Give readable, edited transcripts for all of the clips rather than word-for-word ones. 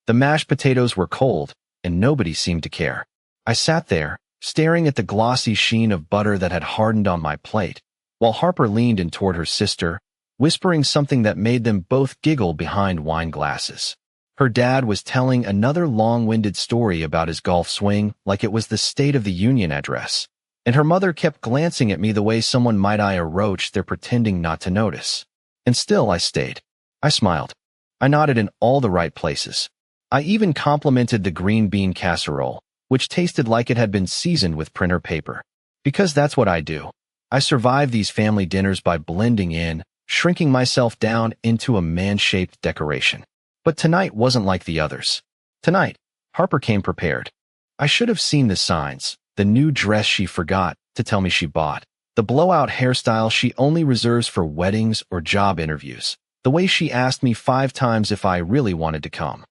The mashed potatoes were cold, and nobody seemed to care. I sat there, staring at the glossy sheen of butter that had hardened on my plate, while Harper leaned in toward her sister, whispering something that made them both giggle behind wine glasses. Her dad was telling another long-winded story about his golf swing like it was the State of the Union address, and her mother kept glancing at me the way someone might eye a roach they're pretending not to notice. And still I stayed. I smiled. I nodded in all the right places. I even complimented the green bean casserole, which tasted like it had been seasoned with printer paper. Because that's what I do. I survive these family dinners by blending in, shrinking myself down into a man-shaped decoration. But tonight wasn't like the others. Tonight, Harper came prepared. I should have seen the signs, the new dress she forgot to tell me she bought, the blowout hairstyle she only reserves for weddings or job interviews, the way she asked me 5 times if I really wanted to come.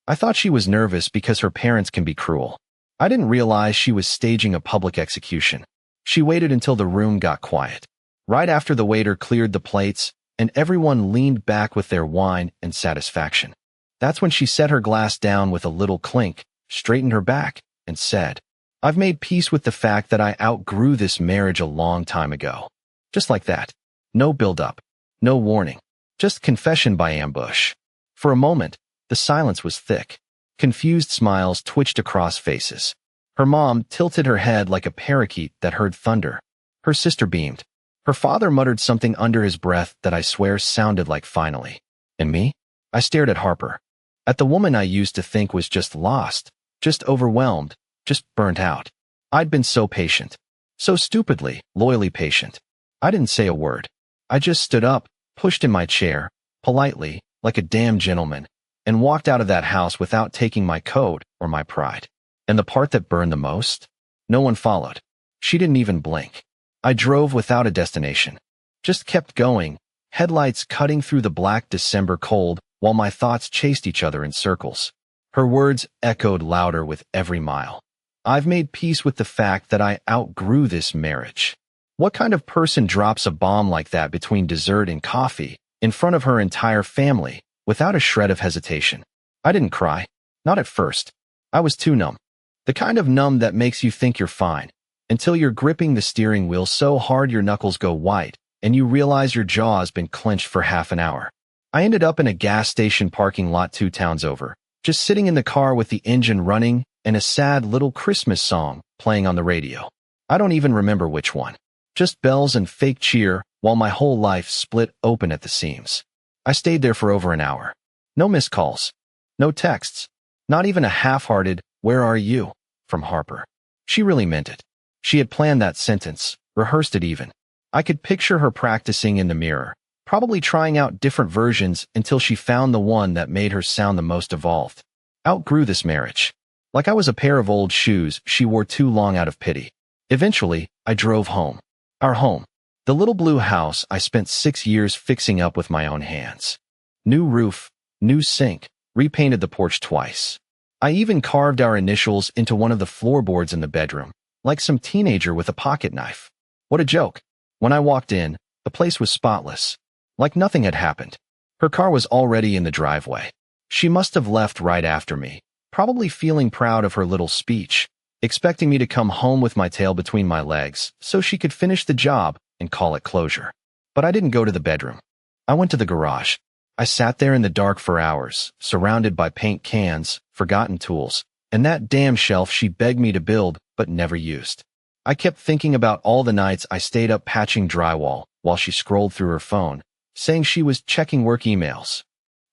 I thought she was nervous because her parents can be cruel. I didn't realize she was staging a public execution. She waited until the room got quiet. Right after the waiter cleared the plates, and everyone leaned back with their wine and satisfaction. That's when she set her glass down with a little clink, straightened her back, and said, "I've made peace with the fact that I outgrew this marriage a long time ago." Just like that. No build-up. No warning. Just confession by ambush. For a moment, the silence was thick. Confused smiles twitched across faces. Her mom tilted her head like a parakeet that heard thunder. Her sister beamed. Her father muttered something under his breath that I swear sounded like finally. And me? I stared at Harper. At the woman I used to think was just lost, just overwhelmed, just burnt out. I'd been so patient. So stupidly, loyally patient. I didn't say a word. I just stood up, pushed in my chair, politely, like a damn gentleman, and walked out of that house without taking my coat or my pride. And the part that burned the most? No one followed. She didn't even blink. I drove without a destination. Just kept going, headlights cutting through the black December cold while my thoughts chased each other in circles. Her words echoed louder with every mile. I've made peace with the fact that I outgrew this marriage. What kind of person drops a bomb like that between dessert and coffee, in front of her entire family, without a shred of hesitation? I didn't cry. Not at first. I was too numb. The kind of numb that makes you think you're fine, until you're gripping the steering wheel so hard your knuckles go white, and you realize your jaw has been clenched for half an hour. I ended up in a gas station parking lot 2 towns over, just sitting in the car with the engine running and a sad little Christmas song playing on the radio. I don't even remember which one. Just bells and fake cheer while my whole life split open at the seams. I stayed there for over an hour. No missed calls. No texts. Not even a half-hearted, "Where are you?" from Harper. She really meant it. She had planned that sentence, rehearsed it even. I could picture her practicing in the mirror, probably trying out different versions until she found the one that made her sound the most evolved. Outgrew this marriage. Like I was a pair of old shoes she wore too long out of pity. Eventually, I drove home. Our home. The little blue house I spent 6 years fixing up with my own hands. New roof, new sink, repainted the porch twice. I even carved our initials into one of the floorboards in the bedroom, like some teenager with a pocket knife. What a joke. When I walked in, the place was spotless. Like nothing had happened. Her car was already in the driveway. She must have left right after me, probably feeling proud of her little speech, expecting me to come home with my tail between my legs so she could finish the job and call it closure. But I didn't go to the bedroom. I went to the garage. I sat there in the dark for hours, surrounded by paint cans, forgotten tools, and that damn shelf she begged me to build but never used. I kept thinking about all the nights I stayed up patching drywall while she scrolled through her phone, saying she was checking work emails.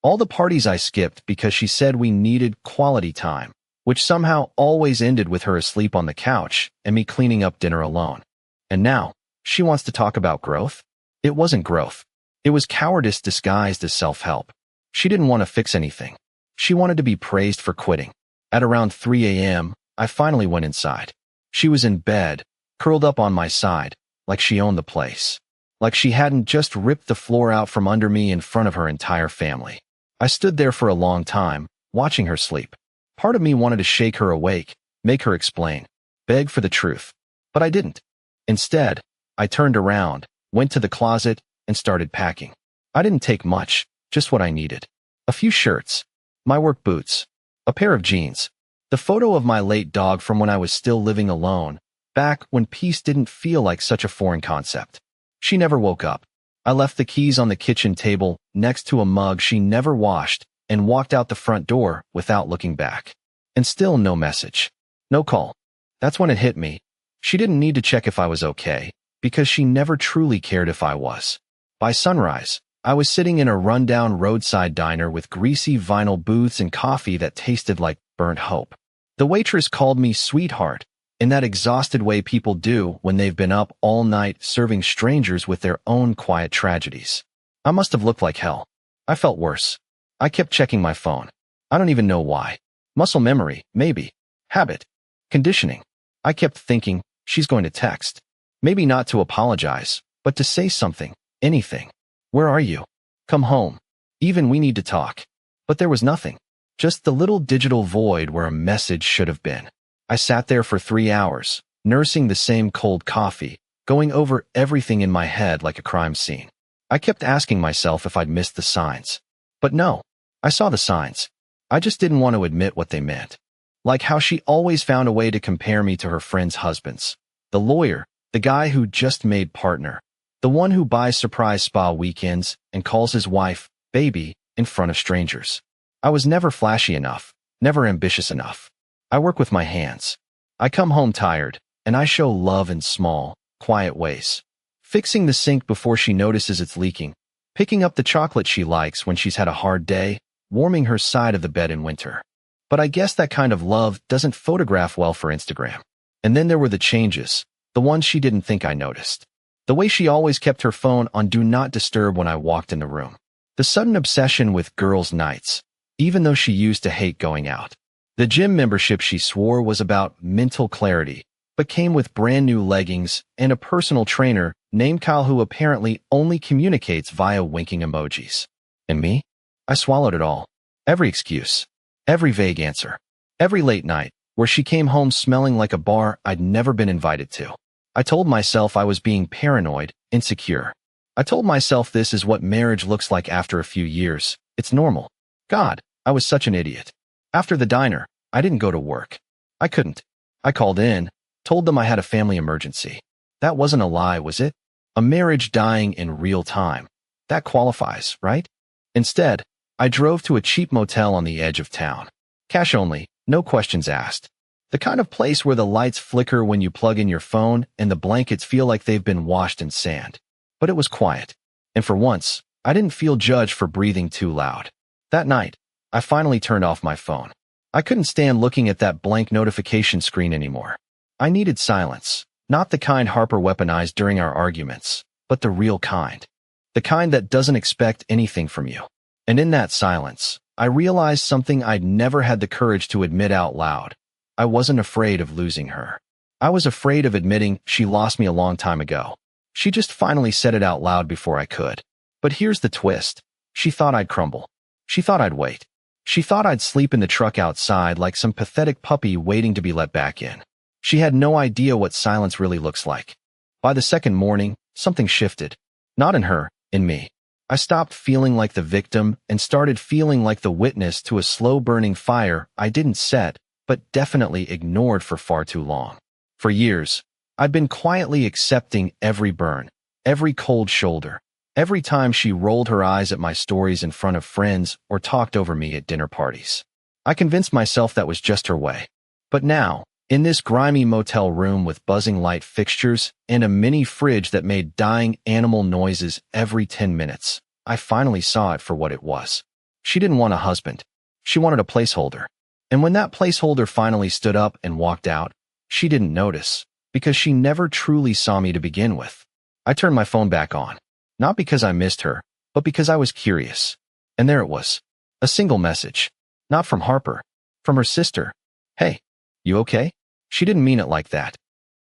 All the parties I skipped because she said we needed quality time, which somehow always ended with her asleep on the couch and me cleaning up dinner alone. And now, she wants to talk about growth? It wasn't growth. It was cowardice disguised as self-help. She didn't want to fix anything. She wanted to be praised for quitting. At around 3 a.m., I finally went inside. She was in bed, curled up on my side, like she owned the place. Like she hadn't just ripped the floor out from under me in front of her entire family. I stood there for a long time, watching her sleep. Part of me wanted to shake her awake, make her explain, beg for the truth. But I didn't. Instead, I turned around, went to the closet, and started packing. I didn't take much, just what I needed. A few shirts, my work boots, A pair of jeans. The photo of my late dog from when I was still living alone, back when peace didn't feel like such a foreign concept. She never woke up. I left the keys on the kitchen table next to a mug she never washed and walked out the front door without looking back. And still no message. No call. That's when it hit me. She didn't need to check if I was okay, because she never truly cared if I was. By sunrise, I was sitting in a rundown roadside diner with greasy vinyl booths and coffee that tasted like burnt hope. The waitress called me sweetheart, in that exhausted way people do when they've been up all night serving strangers with their own quiet tragedies. I must have looked like hell. I felt worse. I kept checking my phone. I don't even know why. Muscle memory, maybe. Habit. Conditioning. I kept thinking, she's going to text. Maybe not to apologize, but to say something, anything. Where are you? Come home. Even we need to talk. But there was nothing. Just the little digital void where a message should have been. I sat there for 3 hours, nursing the same cold coffee, going over everything in my head like a crime scene. I kept asking myself if I'd missed the signs. But no, I saw the signs. I just didn't want to admit what they meant. Like how she always found a way to compare me to her friends' husbands. The lawyer, the guy who just made partner, the one who buys surprise spa weekends and calls his wife, baby, in front of strangers. I was never flashy enough, never ambitious enough. I work with my hands. I come home tired, and I show love in small, quiet ways. Fixing the sink before she notices it's leaking, picking up the chocolate she likes when she's had a hard day, warming her side of the bed in winter. But I guess that kind of love doesn't photograph well for Instagram. And then there were the changes, the ones she didn't think I noticed. The way she always kept her phone on Do Not Disturb when I walked in the room. The sudden obsession with girls' nights, even though she used to hate going out. The gym membership she swore was about mental clarity, but came with brand new leggings and a personal trainer named Kyle who apparently only communicates via winking emojis. And me? I swallowed it all. Every excuse. Every vague answer. Every late night, where she came home smelling like a bar I'd never been invited to. I told myself I was being paranoid, insecure. I told myself this is what marriage looks like after a few years. It's normal. God, I was such an idiot. After the diner, I didn't go to work. I couldn't. I called in, told them I had a family emergency. That wasn't a lie, was it? A marriage dying in real time. That qualifies, right? Instead, I drove to a cheap motel on the edge of town. Cash only, no questions asked. The kind of place where the lights flicker when you plug in your phone and the blankets feel like they've been washed in sand. But it was quiet. And for once, I didn't feel judged for breathing too loud. That night, I finally turned off my phone. I couldn't stand looking at that blank notification screen anymore. I needed silence, not the kind Harper weaponized during our arguments, but the real kind. The kind that doesn't expect anything from you. And in that silence, I realized something I'd never had the courage to admit out loud. I wasn't afraid of losing her. I was afraid of admitting she lost me a long time ago. She just finally said it out loud before I could. But here's the twist. She thought I'd crumble. She thought I'd wait. She thought I'd sleep in the truck outside like some pathetic puppy waiting to be let back in. She had no idea what silence really looks like. By the second morning, something shifted. Not in her, in me. I stopped feeling like the victim and started feeling like the witness to a slow-burning fire I didn't set, but definitely ignored for far too long. For years, I'd been quietly accepting every burn, every cold shoulder, every time she rolled her eyes at my stories in front of friends or talked over me at dinner parties. I convinced myself that was just her way. But now, in this grimy motel room with buzzing light fixtures and a mini fridge that made dying animal noises every 10 minutes, I finally saw it for what it was. She didn't want a husband. She wanted a placeholder. And when that placeholder finally stood up and walked out, she didn't notice, because she never truly saw me to begin with. I turned my phone back on. Not because I missed her, but because I was curious. And there it was. A single message. Not from Harper. From her sister. Hey, you okay? She didn't mean it like that.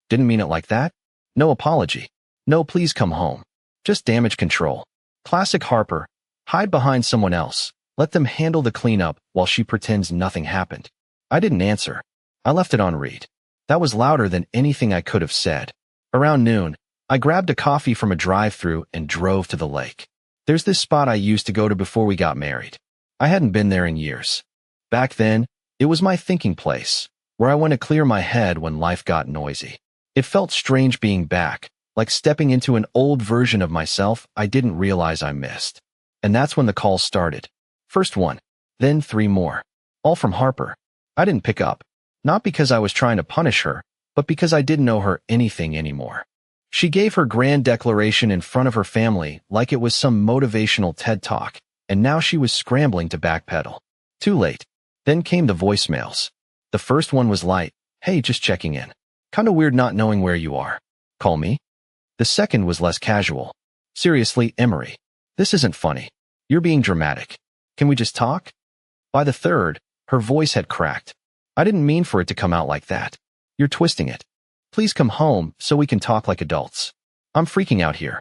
Didn't mean it like that? No apology. No please come home. Just damage control. Classic Harper. Hide behind someone else. Let them handle the cleanup while she pretends nothing happened. I didn't answer. I left it on read. That was louder than anything I could have said. Around noon, I grabbed a coffee from a drive-thru and drove to the lake. There's this spot I used to go to before we got married. I hadn't been there in years. Back then, It was my thinking place, where I went to clear my head when life got noisy. It felt strange being back, like stepping into an old version of myself I didn't realize I missed. And that's when the calls started. First one, then 3 more. All from Harper. I didn't pick up, not because I was trying to punish her, but because I didn't owe her anything anymore. She gave her grand declaration in front of her family like it was some motivational TED Talk, and now she was scrambling to backpedal. Too late. Then came the voicemails. The first one was light. Hey, just checking in. Kinda weird not knowing where you are. Call me? The second was less casual. Seriously, Emery. This isn't funny. You're being dramatic. Can we just talk? By the third, her voice had cracked. I didn't mean for it to come out like that. You're twisting it. Please come home so we can talk like adults. I'm freaking out here.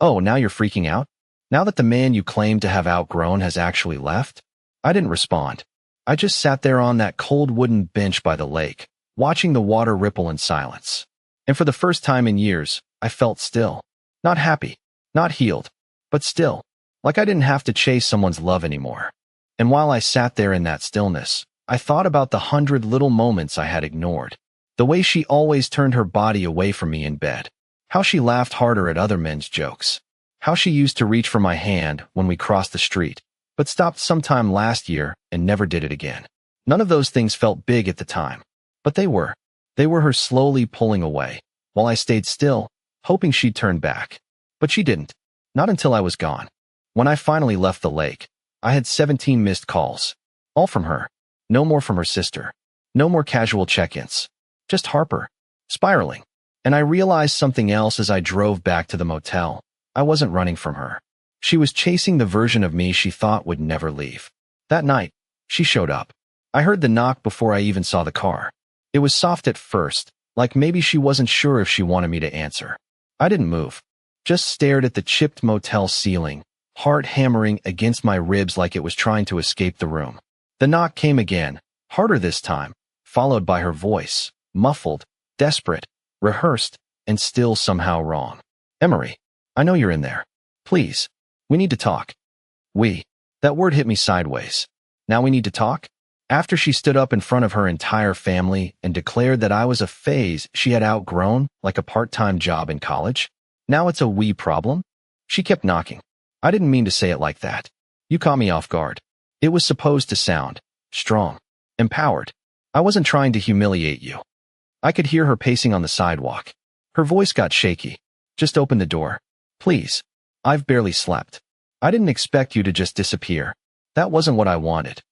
Oh, now you're freaking out? Now that the man you claimed to have outgrown has actually left? I didn't respond. I just sat there on that cold wooden bench by the lake, watching the water ripple in silence. And for the first time in years, I felt still. Not happy, not healed, but still, like I didn't have to chase someone's love anymore. And while I sat there in that stillness, I thought about the 100 little moments I had ignored. The way she always turned her body away from me in bed. How she laughed harder at other men's jokes. How she used to reach for my hand when we crossed the street, but stopped sometime last year and never did it again. None of those things felt big at the time, but they were. They were her slowly pulling away, while I stayed still, hoping she'd turn back. But she didn't. Not until I was gone. When I finally left the lake, I had 17 missed calls. All from her. No more from her sister. No more casual check-ins. Just Harper. Spiraling. And I realized something else as I drove back to the motel. I wasn't running from her. She was chasing the version of me she thought would never leave. That night, she showed up. I heard the knock before I even saw the car. It was soft at first, like maybe she wasn't sure if she wanted me to answer. I didn't move. Just stared at the chipped motel ceiling, heart hammering against my ribs like it was trying to escape the room. The knock came again, harder this time, followed by her voice, muffled, desperate, rehearsed, and still somehow wrong. Emery, I know you're in there. Please, we need to talk. That word hit me sideways. Now we need to talk? After she stood up in front of her entire family and declared that I was a phase she had outgrown, like a part-time job in college? Now it's a we problem? She kept knocking. I didn't mean to say it like that. You caught me off guard. It was supposed to sound strong, empowered. I wasn't trying to humiliate you. I could hear her pacing on the sidewalk. Her voice got shaky. Just open the door. Please. I've barely slept. I didn't expect you to just disappear. That wasn't what I wanted.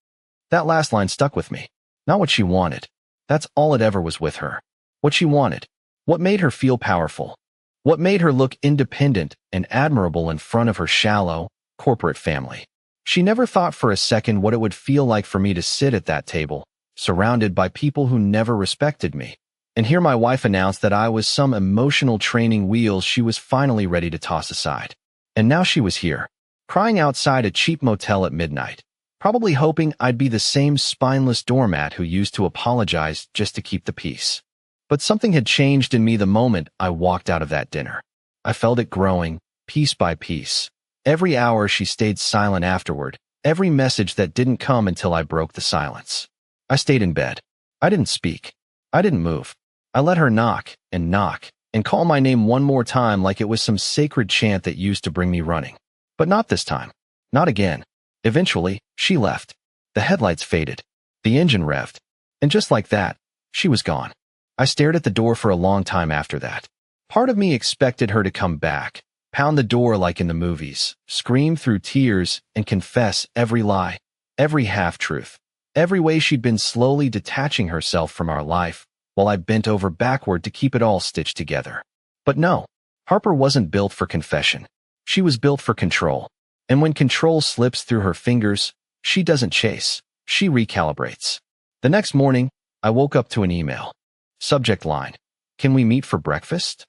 That last line stuck with me. Not what she wanted. That's all it ever was with her. What she wanted. What made her feel powerful. What made her look independent and admirable in front of her shallow, corporate family. She never thought for a second what it would feel like for me to sit at that table, surrounded by people who never respected me, and hear my wife announce that I was some emotional training wheels she was finally ready to toss aside. And now she was here, crying outside a cheap motel at midnight, probably hoping I'd be the same spineless doormat who used to apologize just to keep the peace. But something had changed in me the moment I walked out of that dinner. I felt it growing, piece by piece. Every hour she stayed silent afterward, every message that didn't come until I broke the silence. I stayed in bed. I didn't speak. I didn't move. I let her knock, and call my name one more time like it was some sacred chant that used to bring me running. But not this time. Not again. Eventually, she left. The headlights faded. The engine revved. And just like that, she was gone. I stared at the door for a long time after that. Part of me expected her to come back, pound the door like in the movies, scream through tears, and confess every lie, every half-truth, every way she'd been slowly detaching herself from our life, while I bent over backward to keep it all stitched together. But no, Harper wasn't built for confession. She was built for control. And when control slips through her fingers, she doesn't chase, she recalibrates. The next morning, I woke up to an email. Subject line, can we meet for breakfast?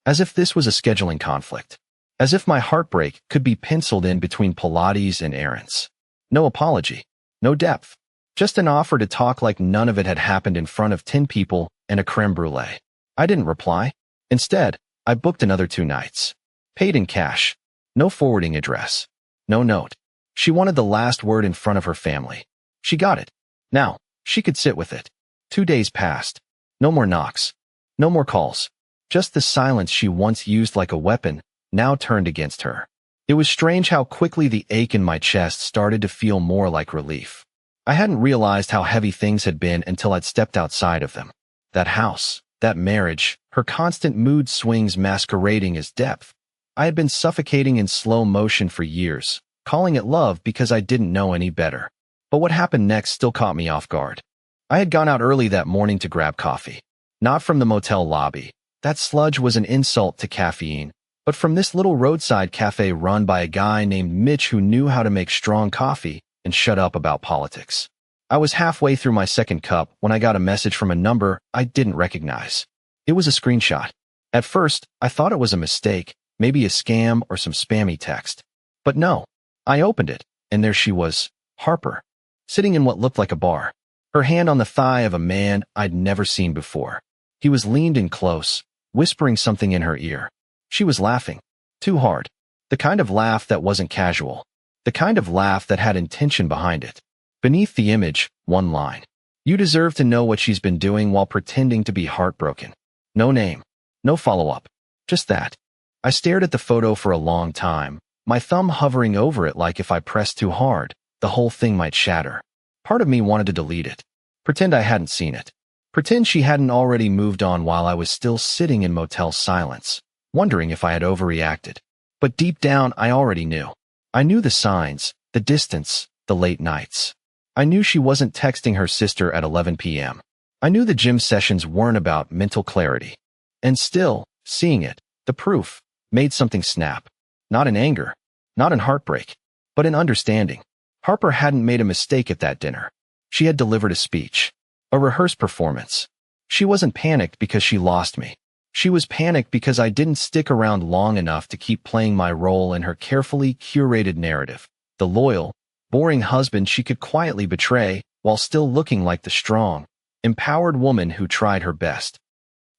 As if this was a scheduling conflict. As if my heartbreak could be penciled in between Pilates and errands. No apology, no depth. Just an offer to talk like none of it had happened in front of 10 people and a creme brulee. I didn't reply. Instead, I booked another 2 nights. Paid in cash. No forwarding address. No note. She wanted the last word in front of her family. She got it. Now, She could sit with it. 2 days passed. No more knocks. No more calls. Just the silence she once used like a weapon, now turned against her. It was strange how quickly the ache in my chest started to feel more like relief. I hadn't realized how heavy things had been until I'd stepped outside of them. That house, that marriage, her constant mood swings masquerading as depth. I had been suffocating in slow motion for years, calling it love because I didn't know any better. But what happened next still caught me off guard. I had gone out early that morning to grab coffee. Not from the motel lobby. That sludge was an insult to caffeine, but from this little roadside cafe run by a guy named Mitch who knew how to make strong coffee and shut up about politics. I was halfway through my second cup when I got a message from a number I didn't recognize. It was a screenshot. At first, I thought it was a mistake, maybe a scam or some spammy text. But no, I opened it, and there she was, Harper, sitting in what looked like a bar, her hand on the thigh of a man I'd never seen before. He was leaned in close, whispering something in her ear. She was laughing. Too hard. The kind of laugh that wasn't casual. The kind of laugh that had intention behind it. Beneath the image, one line. You deserve to know what she's been doing while pretending to be heartbroken. No name. No follow-up. Just that. I stared at the photo for a long time, my thumb hovering over it like if I pressed too hard, the whole thing might shatter. Part of me wanted to delete it. Pretend I hadn't seen it. Pretend she hadn't already moved on while I was still sitting in motel silence, wondering if I had overreacted. But deep down, I already knew. I knew the signs, the distance, the late nights. I knew she wasn't texting her sister at 11 p.m. I knew the gym sessions weren't about mental clarity. And still, seeing it, the proof, made something snap. Not in anger, not in heartbreak, but in understanding. Harper hadn't made a mistake at that dinner. She had delivered a speech. A rehearsed performance. She wasn't panicked because she lost me. She was panicked because I didn't stick around long enough to keep playing my role in her carefully curated narrative. The loyal, boring husband she could quietly betray while still looking like the strong, empowered woman who tried her best.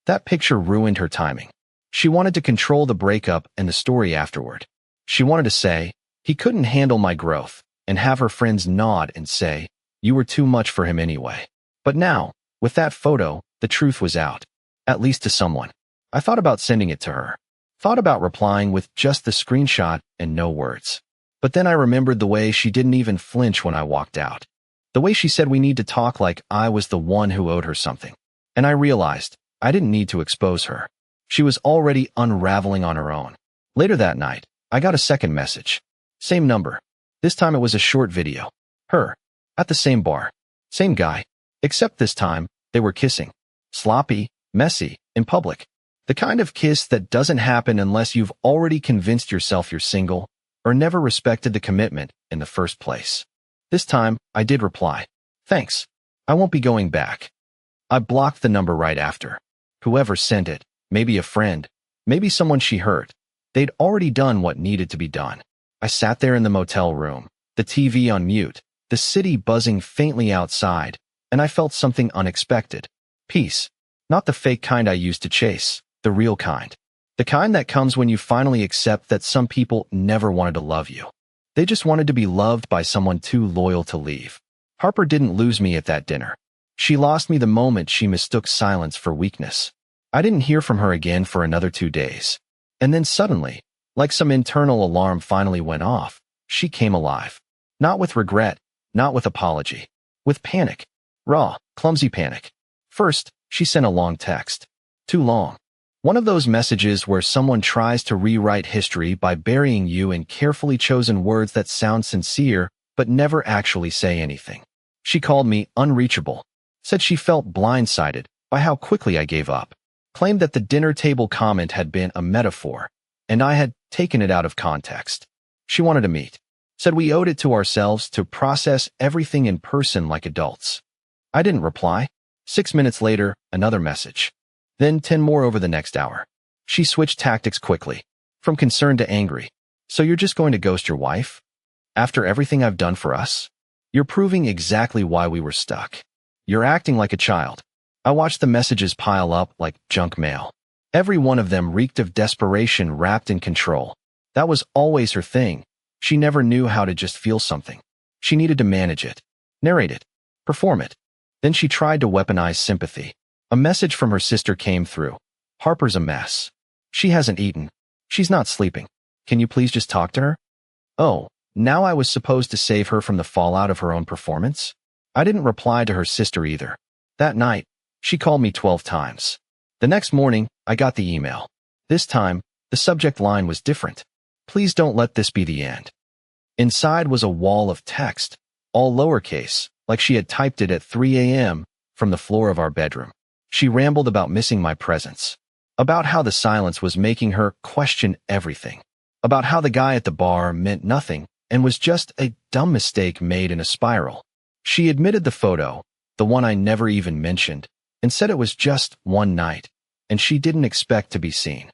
That picture ruined her timing. She wanted to control the breakup and the story afterward. She wanted to say, he couldn't handle my growth, and have her friends nod and say, you were too much for him anyway. But now, with that photo, the truth was out. At least to someone. I thought about sending it to her. Thought about replying with just the screenshot and no words. But then I remembered the way she didn't even flinch when I walked out. The way she said we need to talk like I was the one who owed her something. And I realized I didn't need to expose her. She was already unraveling on her own. Later that night, I got a second message. Same number. This time it was a short video. Her. At the same bar. Same guy. Except this time, they were kissing. Sloppy, messy, in public. The kind of kiss that doesn't happen unless you've already convinced yourself you're single, or never respected the commitment in the first place. This time, I did reply. Thanks. I won't be going back. I blocked the number right after. Whoever sent it, maybe a friend, maybe someone she hurt, they'd already done what needed to be done. I sat there in the motel room, the TV on mute, the city buzzing faintly outside, and I felt something unexpected. Peace. Not the fake kind I used to chase, the real kind. The kind that comes when you finally accept that some people never wanted to love you. They just wanted to be loved by someone too loyal to leave. Harper didn't lose me at that dinner. She lost me the moment she mistook silence for weakness. I didn't hear from her again for another 2 days. And then suddenly, like some internal alarm finally went off, she came alive. Not with regret, not with apology. With panic. Raw, clumsy panic. First, she sent a long text. Too long. One of those messages where someone tries to rewrite history by burying you in carefully chosen words that sound sincere but never actually say anything. She called me unreachable. Said she felt blindsided by how quickly I gave up. Claimed that the dinner table comment had been a metaphor, and I had taken it out of context. She wanted to meet. Said we owed it to ourselves to process everything in person like adults. I didn't reply. 6 minutes later, another message. Then 10 more over the next hour. She switched tactics quickly. From concerned to angry. So you're just going to ghost your wife? After everything I've done for us? You're proving exactly why we were stuck. You're acting like a child. I watched the messages pile up like junk mail. Every one of them reeked of desperation wrapped in control. That was always her thing. She never knew how to just feel something. She needed to manage it, narrate it, perform it. Then she tried to weaponize sympathy. A message from her sister came through. Harper's a mess. She hasn't eaten. She's not sleeping. Can you please just talk to her? Oh, now I was supposed to save her from the fallout of her own performance? I didn't reply to her sister either. That night, she called me 12 times. The next morning, I got the email. This time, the subject line was different. Please don't let this be the end. Inside was a wall of text, all lowercase, like she had typed it at 3 a.m. from the floor of our bedroom. She rambled about missing my presence, about how the silence was making her question everything, about how the guy at the bar meant nothing and was just a dumb mistake made in a spiral. She admitted the photo, the one I never even mentioned, and said it was just one night, and she didn't expect to be seen.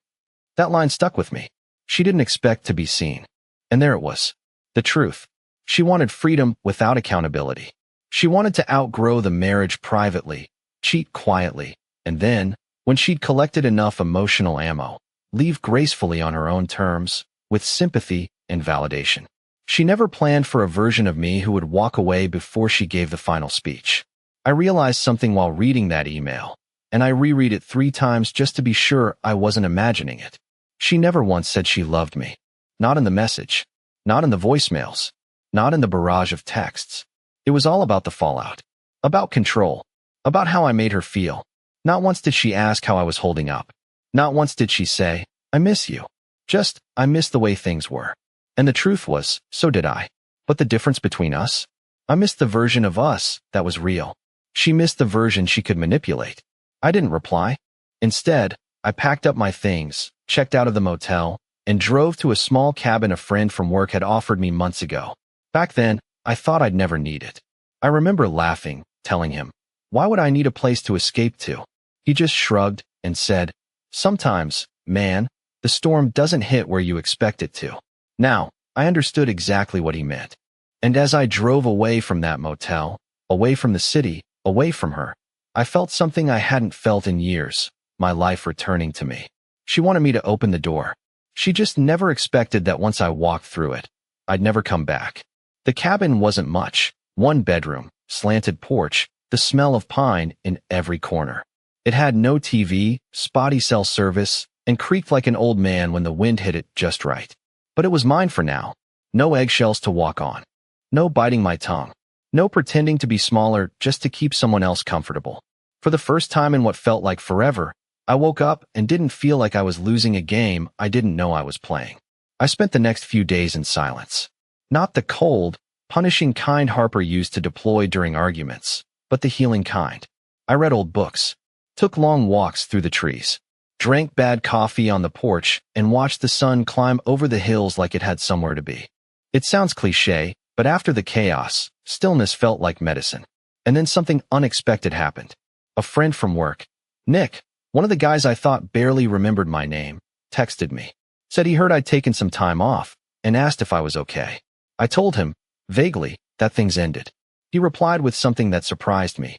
That line stuck with me. She didn't expect to be seen. And there it was. The truth. She wanted freedom without accountability. She wanted to outgrow the marriage privately, cheat quietly, and then, when she'd collected enough emotional ammo, leave gracefully on her own terms, with sympathy and validation. She never planned for a version of me who would walk away before she gave the final speech. I realized something while reading that email, and I reread it 3 times just to be sure I wasn't imagining it. She never once said she loved me. Not in the message. Not in the voicemails. Not in the barrage of texts. It was all about the fallout. About control. About how I made her feel. Not once did she ask how I was holding up. Not once did she say, I miss you. Just, I miss the way things were. And the truth was, so did I. But the difference between us? I missed the version of us that was real. She missed the version she could manipulate. I didn't reply. Instead, I packed up my things, checked out of the motel, and drove to a small cabin a friend from work had offered me months ago. Back then, I thought I'd never need it. I remember laughing, telling him, why would I need a place to escape to? He just shrugged and said, sometimes, man, the storm doesn't hit where you expect it to. Now, I understood exactly what he meant. And as I drove away from that motel, away from the city, away from her, I felt something I hadn't felt in years, my life returning to me. She wanted me to open the door. She just never expected that once I walked through it, I'd never come back. The cabin wasn't much. 1 bedroom, slanted porch, the smell of pine in every corner. It had no TV, spotty cell service, and creaked like an old man when the wind hit it just right. But it was mine for now. No eggshells to walk on. No biting my tongue. No pretending to be smaller just to keep someone else comfortable. For the first time in what felt like forever, I woke up and didn't feel like I was losing a game I didn't know I was playing. I spent the next few days in silence. Not the cold, punishing kind Harper used to deploy during arguments, but the healing kind. I read old books, took long walks through the trees, drank bad coffee on the porch, and watched the sun climb over the hills like it had somewhere to be. It sounds cliché, but after the chaos, stillness felt like medicine. And then something unexpected happened. A friend from work, Nick, one of the guys I thought barely remembered my name, texted me. Said he heard I'd taken some time off, and asked if I was okay. I told him, vaguely, that things ended. He replied with something that surprised me.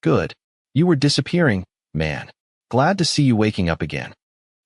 Good. You were disappearing, man. Glad to see you waking up again.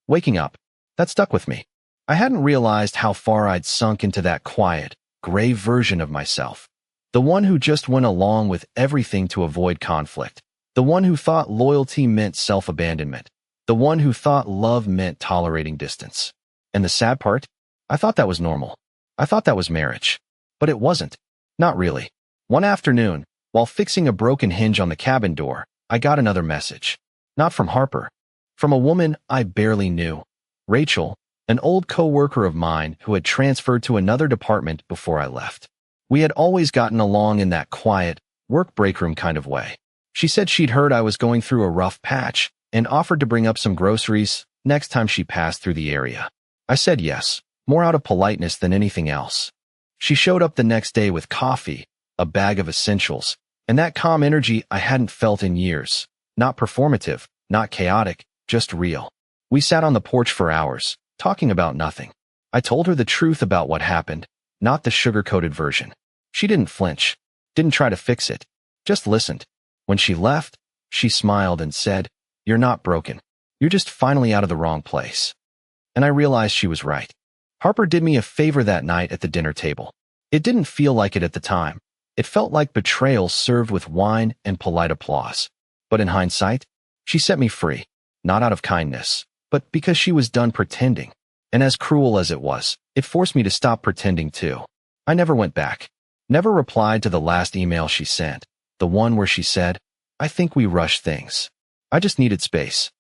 Waking up. That stuck with me. I hadn't realized how far I'd sunk into that quiet, gray version of myself. The one who just went along with everything to avoid conflict. The one who thought loyalty meant self-abandonment. The one who thought love meant tolerating distance. And the sad part? I thought that was normal. I thought that was marriage. But it wasn't. Not really. One afternoon, while fixing a broken hinge on the cabin door, I got another message. Not from Harper. From a woman I barely knew. Rachel, an old co-worker of mine who had transferred to another department before I left. We had always gotten along in that quiet, work break room kind of way. She said she'd heard I was going through a rough patch and offered to bring up some groceries next time she passed through the area. I said yes, more out of politeness than anything else. She showed up the next day with coffee, a bag of essentials, and that calm energy I hadn't felt in years. Not performative, not chaotic, just real. We sat on the porch for hours, talking about nothing. I told her the truth about what happened, not the sugar-coated version. She didn't flinch, didn't try to fix it, just listened. When she left, she smiled and said, "You're not broken. You're just finally out of the wrong place." And I realized she was right. Harper did me a favor that night at the dinner table. It didn't feel like it at the time. It felt like betrayal served with wine and polite applause. But in hindsight, she set me free, not out of kindness, but because she was done pretending. And as cruel as it was, it forced me to stop pretending too. I never went back. Never replied to the last email she sent, the one where she said, "I think we rushed things. I just needed space."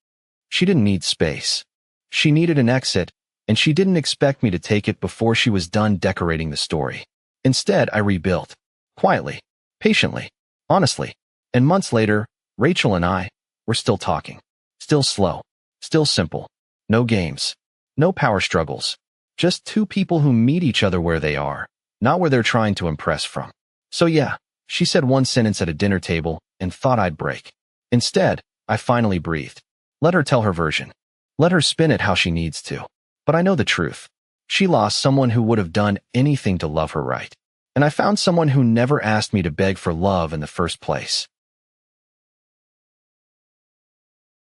She didn't need space. She needed an exit, and she didn't expect me to take it before she was done decorating the story. Instead, I rebuilt. Quietly, patiently, honestly. And months later, Rachel and I were still talking. Still slow. Still simple. No games. No power struggles. Just two people who meet each other where they are, not where they're trying to impress from. So yeah, she said one sentence at a dinner table and thought I'd break. Instead, I finally breathed. Let her tell her version. Let her spin it how she needs to. But I know the truth. She lost someone who would have done anything to love her right. And I found someone who never asked me to beg for love in the first place.